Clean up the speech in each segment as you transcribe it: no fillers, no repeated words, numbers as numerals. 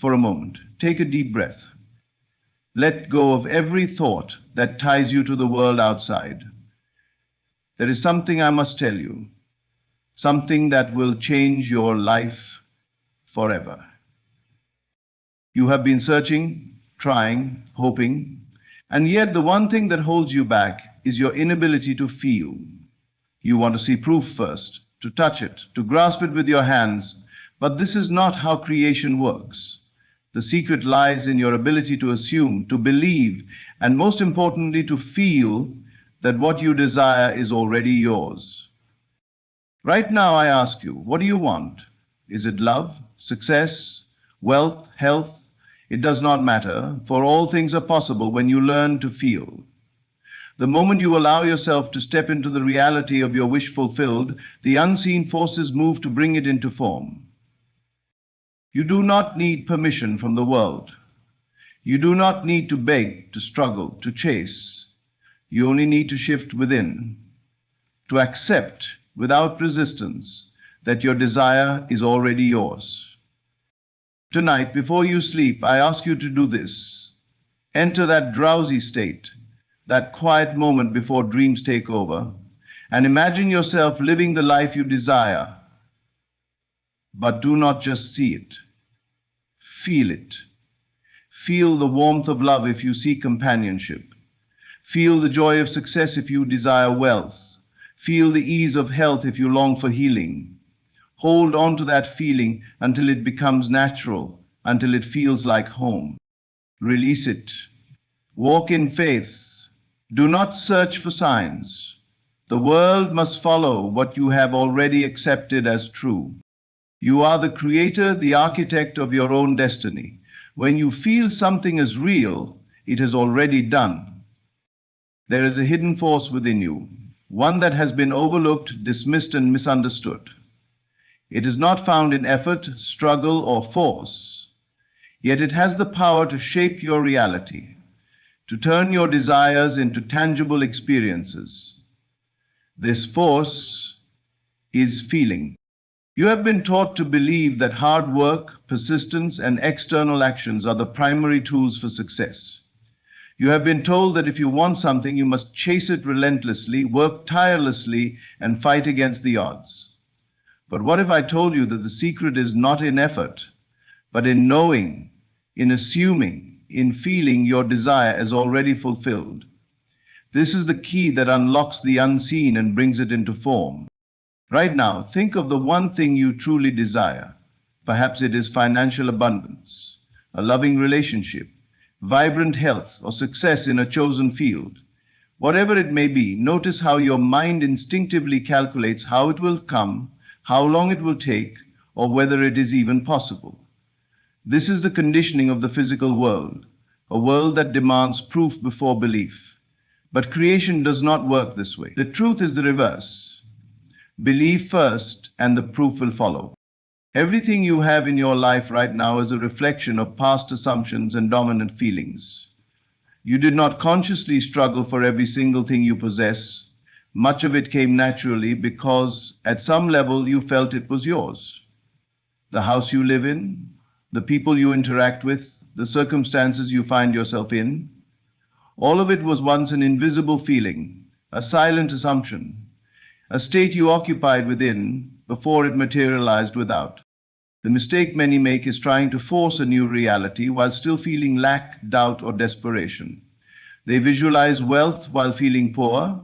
for a moment. Take a deep breath. Let go of every thought that ties you to the world outside. There is something I must tell you, something that will change your life forever. You have been searching, trying, hoping, and yet the one thing that holds you back is your inability to feel. You want to see proof first, to touch it, to grasp it with your hands, but this is not how creation works. The secret lies in your ability to assume, to believe, and most importantly, to feel that what you desire is already yours. Right now, I ask you, what do you want? Is it love, success, wealth, health? It does not matter, for all things are possible when you learn to feel. The moment you allow yourself to step into the reality of your wish fulfilled, the unseen forces move to bring it into form. You do not need permission from the world. You do not need to beg, to struggle, to chase. You only need to shift within, to accept without resistance that your desire is already yours. Tonight, before you sleep, I ask you to do this. Enter that drowsy state, that quiet moment before dreams take over, and imagine yourself living the life you desire. But do not just see it. Feel it. Feel the warmth of love if you seek companionship. Feel the joy of success if you desire wealth. Feel the ease of health if you long for healing. Hold on to that feeling until it becomes natural, until it feels like home. Release it. Walk in faith. Do not search for signs. The world must follow what you have already accepted as true. You are the creator, the architect of your own destiny. When you feel something is real, it is already done. There is a hidden force within you, one that has been overlooked, dismissed, and misunderstood. It is not found in effort, struggle, or force, yet it has the power to shape your reality, to turn your desires into tangible experiences. This force is feeling. You have been taught to believe that hard work, persistence, and external actions are the primary tools for success. You have been told that if you want something, you must chase it relentlessly, work tirelessly, and fight against the odds. But what if I told you that the secret is not in effort, but in knowing, in assuming, in feeling your desire as already fulfilled? This is the key that unlocks the unseen and brings it into form. Right now, think of the one thing you truly desire. Perhaps it is financial abundance, a loving relationship, vibrant health, or success in a chosen field. Whatever it may be, notice how your mind instinctively calculates how it will come, how long it will take, or whether it is even possible. This is the conditioning of the physical world, a world that demands proof before belief. But creation does not work this way. The truth is the reverse. Believe first, and the proof will follow. Everything you have in your life right now is a reflection of past assumptions and dominant feelings. You did not consciously struggle for every single thing you possess. Much of it came naturally because at some level you felt it was yours. The house you live in, the people you interact with, the circumstances you find yourself in, all of it was once an invisible feeling, a silent assumption, a state you occupied within before it materialized without. The mistake many make is trying to force a new reality while still feeling lack, doubt, or desperation. They visualize wealth while feeling poor.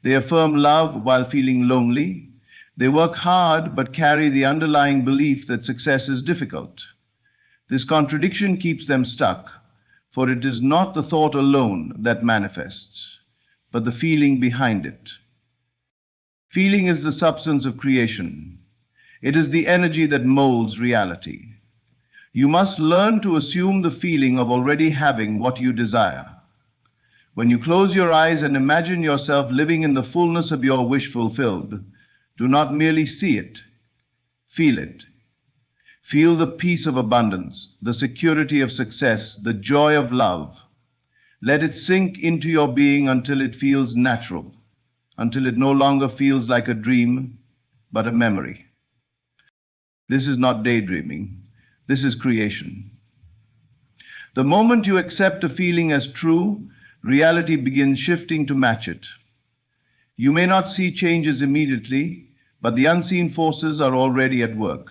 They affirm love while feeling lonely. They work hard but carry the underlying belief that success is difficult. This contradiction keeps them stuck, for it is not the thought alone that manifests, but the feeling behind it. Feeling is the substance of creation. It is the energy that molds reality. You must learn to assume the feeling of already having what you desire. When you close your eyes and imagine yourself living in the fullness of your wish fulfilled, do not merely see it, feel it. Feel the peace of abundance, the security of success, the joy of love. Let it sink into your being until it feels natural, until it no longer feels like a dream, but a memory. This is not daydreaming. This is creation. The moment you accept a feeling as true, reality begins shifting to match it. You may not see changes immediately, but the unseen forces are already at work.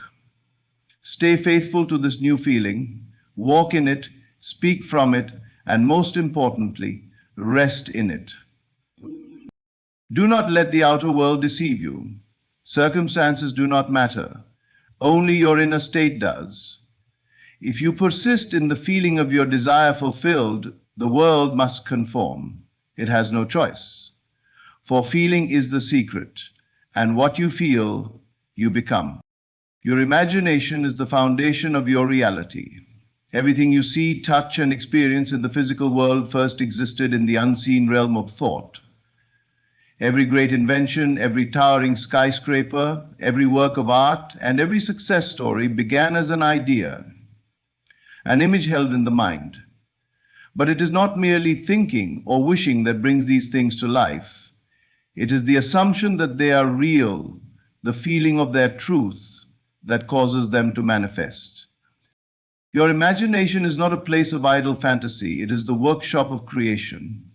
Stay faithful to this new feeling, walk in it, speak from it, and most importantly, rest in it. Do not let the outer world deceive you. Circumstances do not matter. Only your inner state does. If you persist in the feeling of your desire fulfilled, the world must conform. It has no choice. For feeling is the secret, and what you feel, you become. Your imagination is the foundation of your reality. Everything you see, touch, and experience in the physical world first existed in the unseen realm of thought. Every great invention, every towering skyscraper, every work of art, and every success story began as an idea, an image held in the mind. But it is not merely thinking or wishing that brings these things to life. It is the assumption that they are real, the feeling of their truth, that causes them to manifest. Your imagination is not a place of idle fantasy, it is the workshop of creation.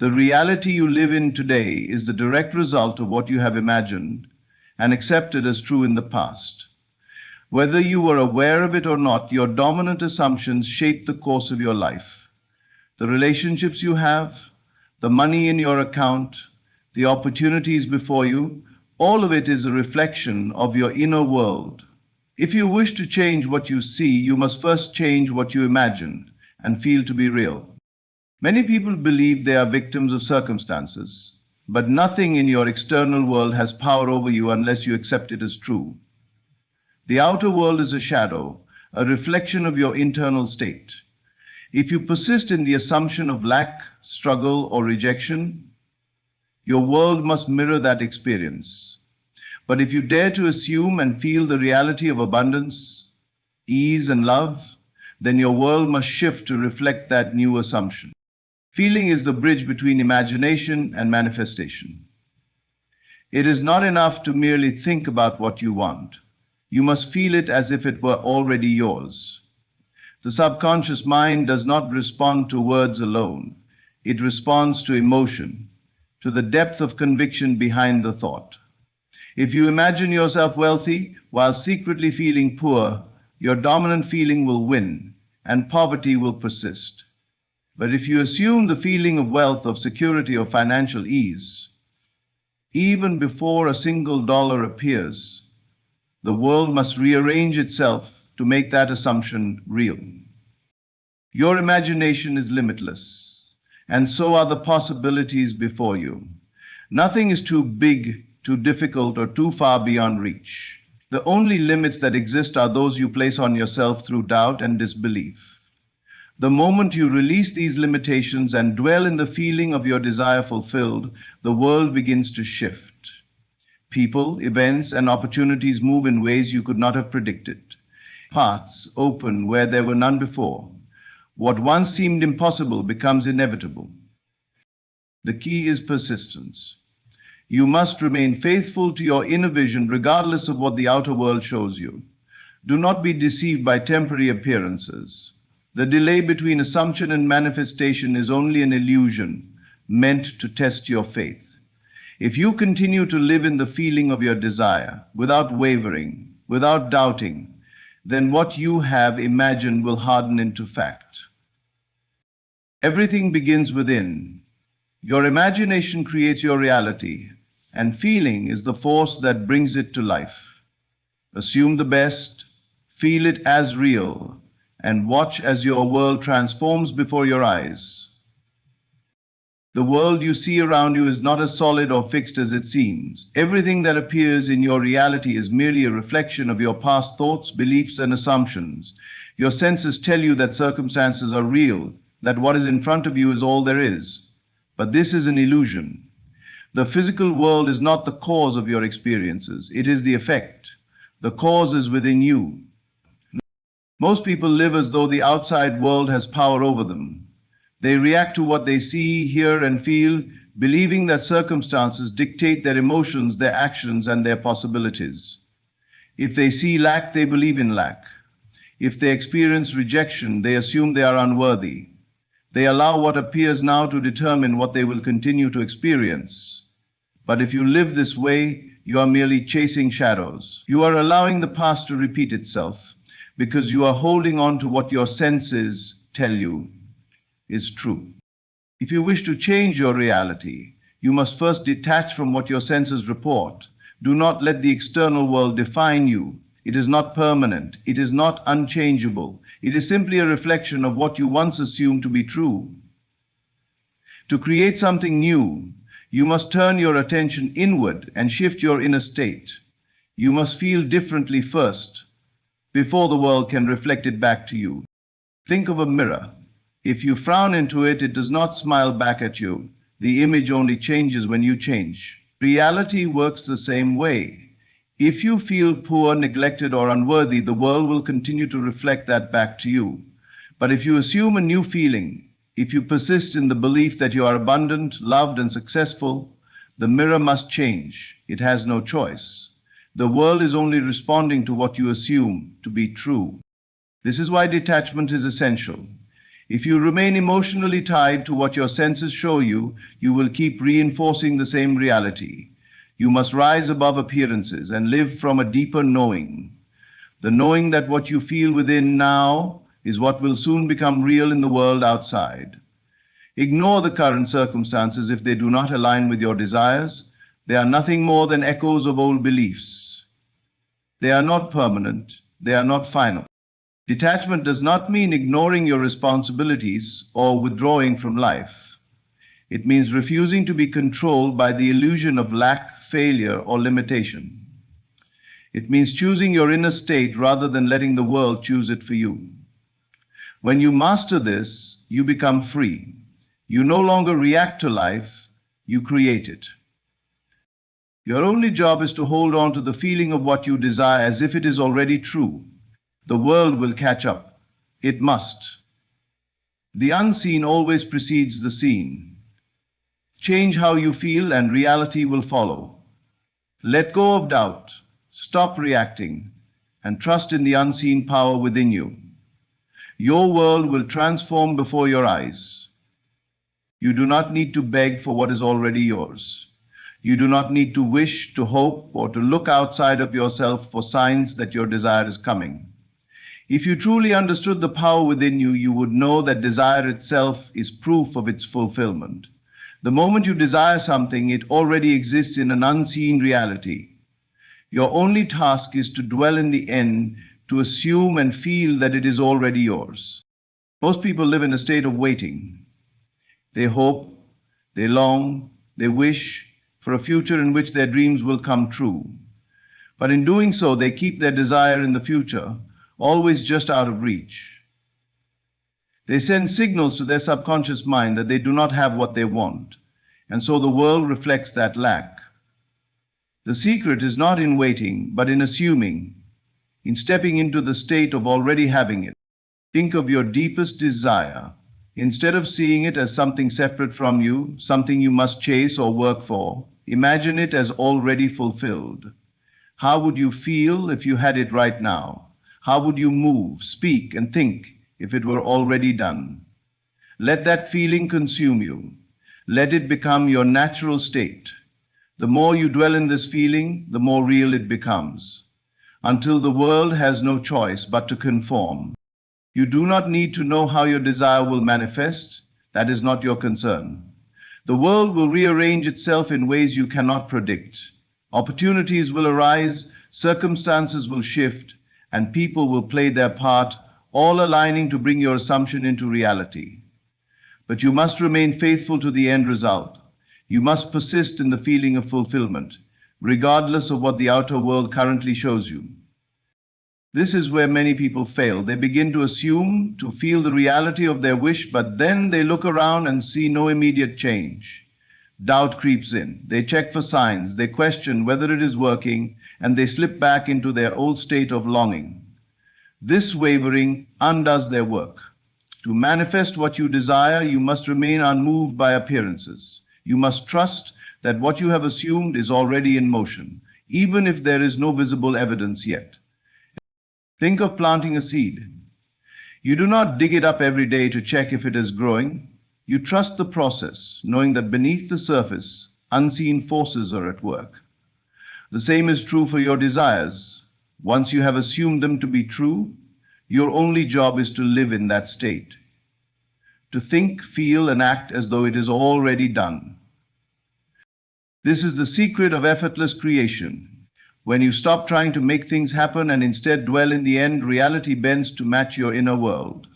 The reality you live in today is the direct result of what you have imagined and accepted as true in the past. Whether you were aware of it or not, your dominant assumptions shape the course of your life. The relationships you have, the money in your account, the opportunities before you, all of it is a reflection of your inner world. If you wish to change what you see, you must first change what you imagine and feel to be real. Many people believe they are victims of circumstances, but nothing in your external world has power over you unless you accept it as true. The outer world is a shadow, a reflection of your internal state. If you persist in the assumption of lack, struggle, or rejection, your world must mirror that experience. But if you dare to assume and feel the reality of abundance, ease, and love, then your world must shift to reflect that new assumption. Feeling is the bridge between imagination and manifestation. It is not enough to merely think about what you want. You must feel it as if it were already yours. The subconscious mind does not respond to words alone. It responds to emotion, to the depth of conviction behind the thought. If you imagine yourself wealthy while secretly feeling poor, your dominant feeling will win and poverty will persist. But if you assume the feeling of wealth, of security, or financial ease, even before a single dollar appears, the world must rearrange itself to make that assumption real. Your imagination is limitless, and so are the possibilities before you. Nothing is too big, too difficult, or too far beyond reach. The only limits that exist are those you place on yourself through doubt and disbelief. The moment you release these limitations and dwell in the feeling of your desire fulfilled, the world begins to shift. People, events, and opportunities move in ways you could not have predicted. Paths open where there were none before. What once seemed impossible becomes inevitable. The key is persistence. You must remain faithful to your inner vision regardless of what the outer world shows you. Do not be deceived by temporary appearances. The delay between assumption and manifestation is only an illusion meant to test your faith. If you continue to live in the feeling of your desire, without wavering, without doubting, then what you have imagined will harden into fact. Everything begins within. Your imagination creates your reality, and feeling is the force that brings it to life. Assume the best, feel it as real, and watch as your world transforms before your eyes. The world you see around you is not as solid or fixed as it seems. Everything that appears in your reality is merely a reflection of your past thoughts, beliefs, and assumptions. Your senses tell you that circumstances are real, that what is in front of you is all there is. But this is an illusion. The physical world is not the cause of your experiences. It is the effect. The cause is within you. Most people live as though the outside world has power over them. They react to what they see, hear, and feel, believing that circumstances dictate their emotions, their actions, and their possibilities. If they see lack, they believe in lack. If they experience rejection, they assume they are unworthy. They allow what appears now to determine what they will continue to experience. But if you live this way, you are merely chasing shadows. You are allowing the past to repeat itself because you are holding on to what your senses tell you is true. If you wish to change your reality, you must first detach from what your senses report. Do not let the external world define you. It is not permanent. It is not unchangeable. It is simply a reflection of what you once assumed to be true. To create something new, you must turn your attention inward and shift your inner state. You must feel differently first, before the world can reflect it back to you. Think of a mirror. If you frown into it, it does not smile back at you. The image only changes when you change. Reality works the same way. If you feel poor, neglected, or unworthy, the world will continue to reflect that back to you. But if you assume a new feeling, if you persist in the belief that you are abundant, loved, and successful, the mirror must change. It has no choice. The world is only responding to what you assume to be true. This is why detachment is essential. If you remain emotionally tied to what your senses show you, you will keep reinforcing the same reality. You must rise above appearances and live from a deeper knowing. The knowing that what you feel within now is what will soon become real in the world outside. Ignore the current circumstances if they do not align with your desires. They are nothing more than echoes of old beliefs. They are not permanent. They are not final. Detachment does not mean ignoring your responsibilities or withdrawing from life. It means refusing to be controlled by the illusion of lack, failure, or limitation. It means choosing your inner state rather than letting the world choose it for you. When you master this, you become free. You no longer react to life, you create it. Your only job is to hold on to the feeling of what you desire as if it is already true. The world will catch up. It must. The unseen always precedes the seen. Change how you feel and reality will follow. Let go of doubt, stop reacting, and trust in the unseen power within you. Your world will transform before your eyes. You do not need to beg for what is already yours. You do not need to wish, to hope, or to look outside of yourself for signs that your desire is coming. If you truly understood the power within you, you would know that desire itself is proof of its fulfillment. The moment you desire something, it already exists in an unseen reality. Your only task is to dwell in the end, to assume and feel that it is already yours. Most people live in a state of waiting. They hope, they long, they wish for a future in which their dreams will come true. But in doing so, they keep their desire in the future always just out of reach. They send signals to their subconscious mind that they do not have what they want, and so the world reflects that lack. The secret is not in waiting, but in assuming, in stepping into the state of already having it. Think of your deepest desire. Instead of seeing it as something separate from you, something you must chase or work for, imagine it as already fulfilled. How would you feel if you had it right now? How would you move, speak, and think if it were already done? Let that feeling consume you. Let it become your natural state. The more you dwell in this feeling, the more real it becomes, until the world has no choice but to conform. You do not need to know how your desire will manifest. That is not your concern. The world will rearrange itself in ways you cannot predict. Opportunities will arise, circumstances will shift, and people will play their part, all aligning to bring your assumption into reality. But you must remain faithful to the end result. You must persist in the feeling of fulfillment, regardless of what the outer world currently shows you. This is where many people fail. They begin to assume, to feel the reality of their wish, but then they look around and see no immediate change. Doubt creeps in. They check for signs, they question whether it is working, and they slip back into their old state of longing. This wavering undoes their work. To manifest what you desire, you must remain unmoved by appearances. You must trust that what you have assumed is already in motion, even if there is no visible evidence yet. Think of planting a seed. You do not dig it up every day to check if it is growing. You trust the process, knowing that beneath the surface, unseen forces are at work. The same is true for your desires. Once you have assumed them to be true, your only job is to live in that state, to think, feel, and act as though it is already done. This is the secret of effortless creation. When you stop trying to make things happen and instead dwell in the end, reality bends to match your inner world.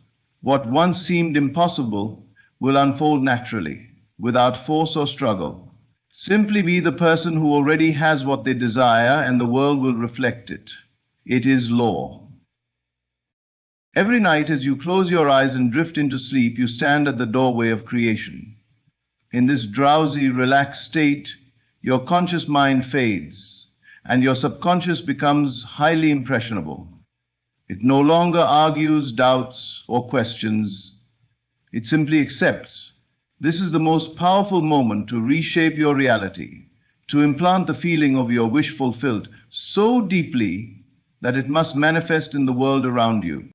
What once seemed impossible will unfold naturally, without force or struggle. Simply be the person who already has what they desire, and the world will reflect it. It is law. Every night as you close your eyes and drift into sleep, you stand at the doorway of creation. In this drowsy, relaxed state, your conscious mind fades, and your subconscious becomes highly impressionable. It no longer argues, doubts, or questions. It simply accepts. This is the most powerful moment to reshape your reality, to implant the feeling of your wish fulfilled so deeply that it must manifest in the world around you.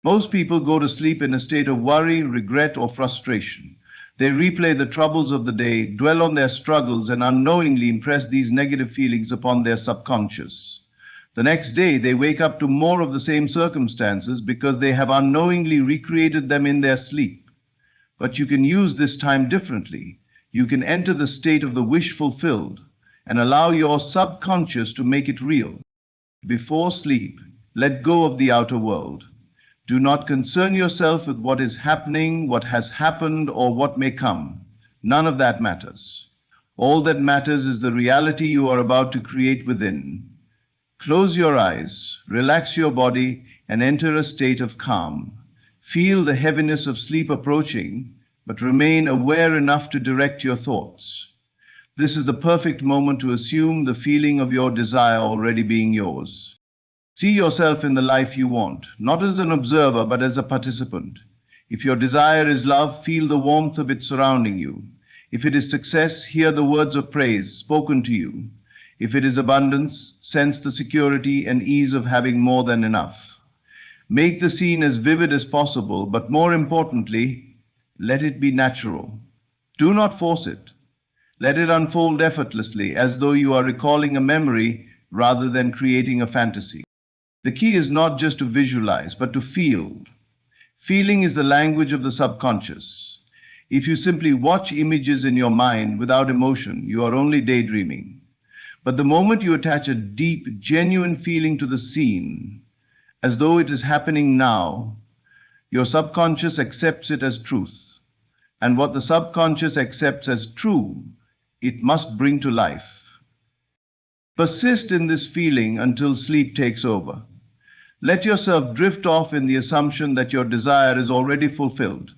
Most people go to sleep in a state of worry, regret, or frustration. They replay the troubles of the day, dwell on their struggles, and unknowingly impress these negative feelings upon their subconscious. The next day, they wake up to more of the same circumstances because they have unknowingly recreated them in their sleep. But you can use this time differently. You can enter the state of the wish fulfilled and allow your subconscious to make it real. Before sleep, let go of the outer world. Do not concern yourself with what is happening, what has happened, or what may come. None of that matters. All that matters is the reality you are about to create within. Close your eyes, relax your body, and enter a state of calm. Feel the heaviness of sleep approaching, but remain aware enough to direct your thoughts. This is the perfect moment to assume the feeling of your desire already being yours. See yourself in the life you want, not as an observer, but as a participant. If your desire is love, feel the warmth of it surrounding you. If it is success, hear the words of praise spoken to you. If it is abundance, sense the security and ease of having more than enough. Make the scene as vivid as possible, but more importantly, let it be natural. Do not force it. Let it unfold effortlessly, as though you are recalling a memory rather than creating a fantasy. The key is not just to visualize, but to feel. Feeling is the language of the subconscious. If you simply watch images in your mind without emotion, you are only daydreaming. But the moment you attach a deep, genuine feeling to the scene, as though it is happening now, your subconscious accepts it as truth. And what the subconscious accepts as true, it must bring to life. Persist in this feeling until sleep takes over. Let yourself drift off in the assumption that your desire is already fulfilled.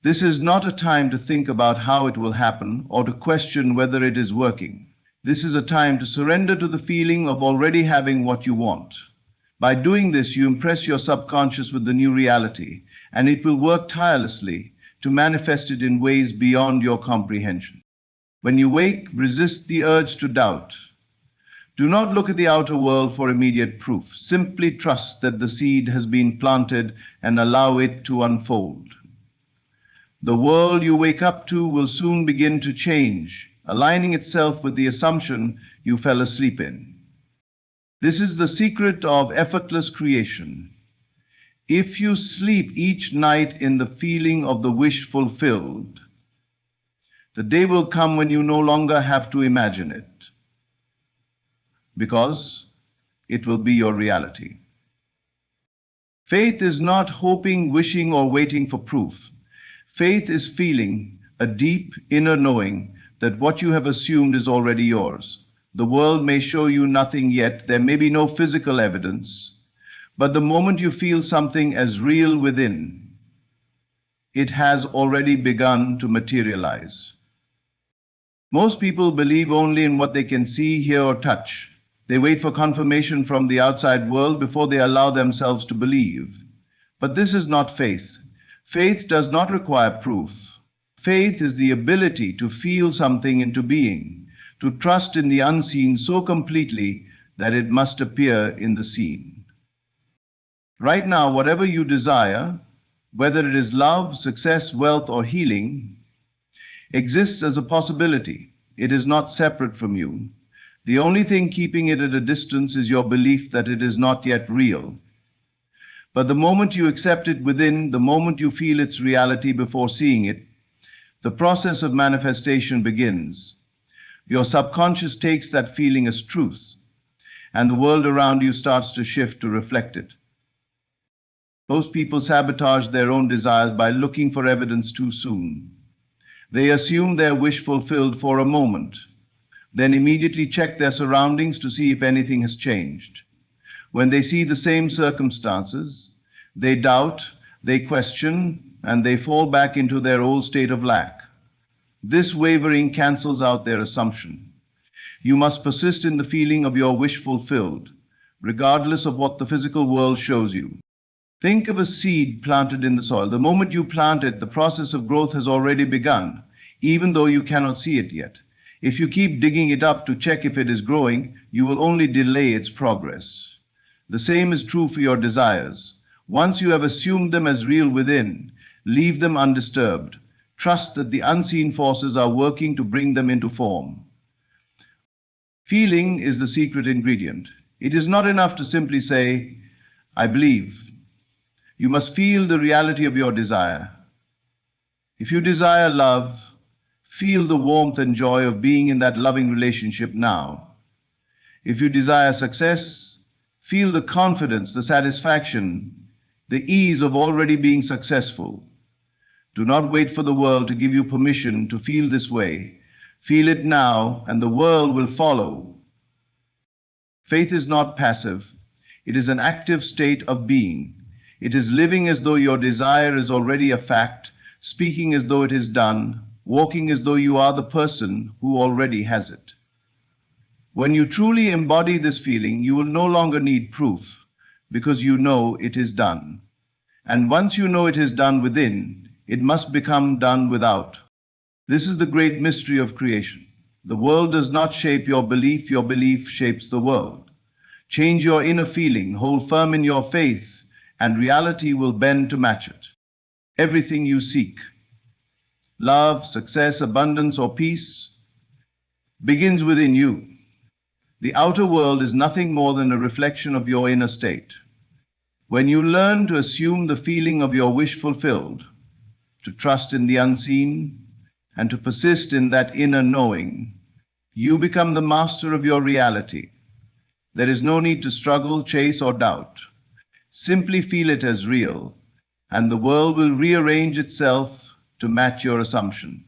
This is not a time to think about how it will happen or to question whether it is working. This is a time to surrender to the feeling of already having what you want. By doing this, you impress your subconscious with the new reality, and it will work tirelessly to manifest it in ways beyond your comprehension. When you wake, resist the urge to doubt. Do not look at the outer world for immediate proof. Simply trust that the seed has been planted and allow it to unfold. The world you wake up to will soon begin to change, aligning itself with the assumption you fell asleep in. This is the secret of effortless creation. If you sleep each night in the feeling of the wish fulfilled, the day will come when you no longer have to imagine it, because it will be your reality. Faith is not hoping, wishing, or waiting for proof. Faith is feeling a deep inner knowing that what you have assumed is already yours. The world may show you nothing yet, there may be no physical evidence, but the moment you feel something as real within, it has already begun to materialize. Most people believe only in what they can see, hear, or touch. They wait for confirmation from the outside world before they allow themselves to believe. But this is not faith. Faith does not require proof. Faith is the ability to feel something into being, to trust in the unseen so completely that it must appear in the seen. Right now, whatever you desire, whether it is love, success, wealth, or healing, exists as a possibility. It is not separate from you. The only thing keeping it at a distance is your belief that it is not yet real. But the moment you accept it within, the moment you feel its reality before seeing it, the process of manifestation begins. Your subconscious takes that feeling as truth, and the world around you starts to shift to reflect it. Most people sabotage their own desires by looking for evidence too soon. They assume their wish fulfilled for a moment, then immediately check their surroundings to see if anything has changed. When they see the same circumstances, they doubt, they question, and they fall back into their old state of lack. This wavering cancels out their assumption. You must persist in the feeling of your wish fulfilled, regardless of what the physical world shows you. Think of a seed planted in the soil. The moment you plant it, the process of growth has already begun, even though you cannot see it yet. If you keep digging it up to check if it is growing, you will only delay its progress. The same is true for your desires. Once you have assumed them as real within, leave them undisturbed. Trust that the unseen forces are working to bring them into form. Feeling is the secret ingredient. It is not enough to simply say, "I believe." You must feel the reality of your desire. If you desire love, feel the warmth and joy of being in that loving relationship now. If you desire success, feel the confidence, the satisfaction, the ease of already being successful. Do not wait for the world to give you permission to feel this way. Feel it now, and the world will follow. Faith is not passive. It is an active state of being. It is living as though your desire is already a fact, speaking as though it is done, walking as though you are the person who already has it. When you truly embody this feeling, you will no longer need proof, because you know it is done. And once you know it is done within, it must become done without. This is the great mystery of creation. The world does not shape your belief shapes the world. Change your inner feeling, hold firm in your faith, and reality will bend to match it. Everything you seek, love, success, abundance, or peace, begins within you. The outer world is nothing more than a reflection of your inner state. When you learn to assume the feeling of your wish fulfilled, to trust in the unseen, and to persist in that inner knowing, you become the master of your reality. There is no need to struggle, chase, or doubt. Simply feel it as real, and the world will rearrange itself to match your assumption.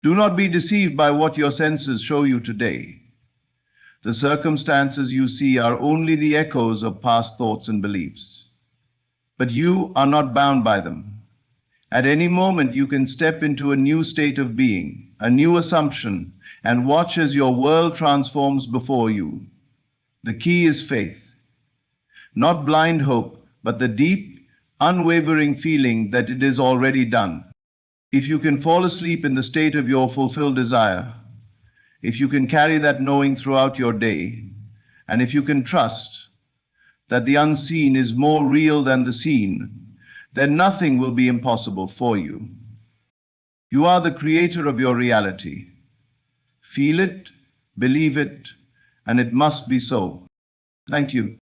Do not be deceived by what your senses show you today. The circumstances you see are only the echoes of past thoughts and beliefs. But you are not bound by them. At any moment, you can step into a new state of being, a new assumption, and watch as your world transforms before you. The key is faith. Not blind hope, but the deep, unwavering feeling that it is already done. If you can fall asleep in the state of your fulfilled desire, if you can carry that knowing throughout your day, and if you can trust that the unseen is more real than the seen, then nothing will be impossible for you. You are the creator of your reality. Feel it, believe it, and it must be so. Thank you.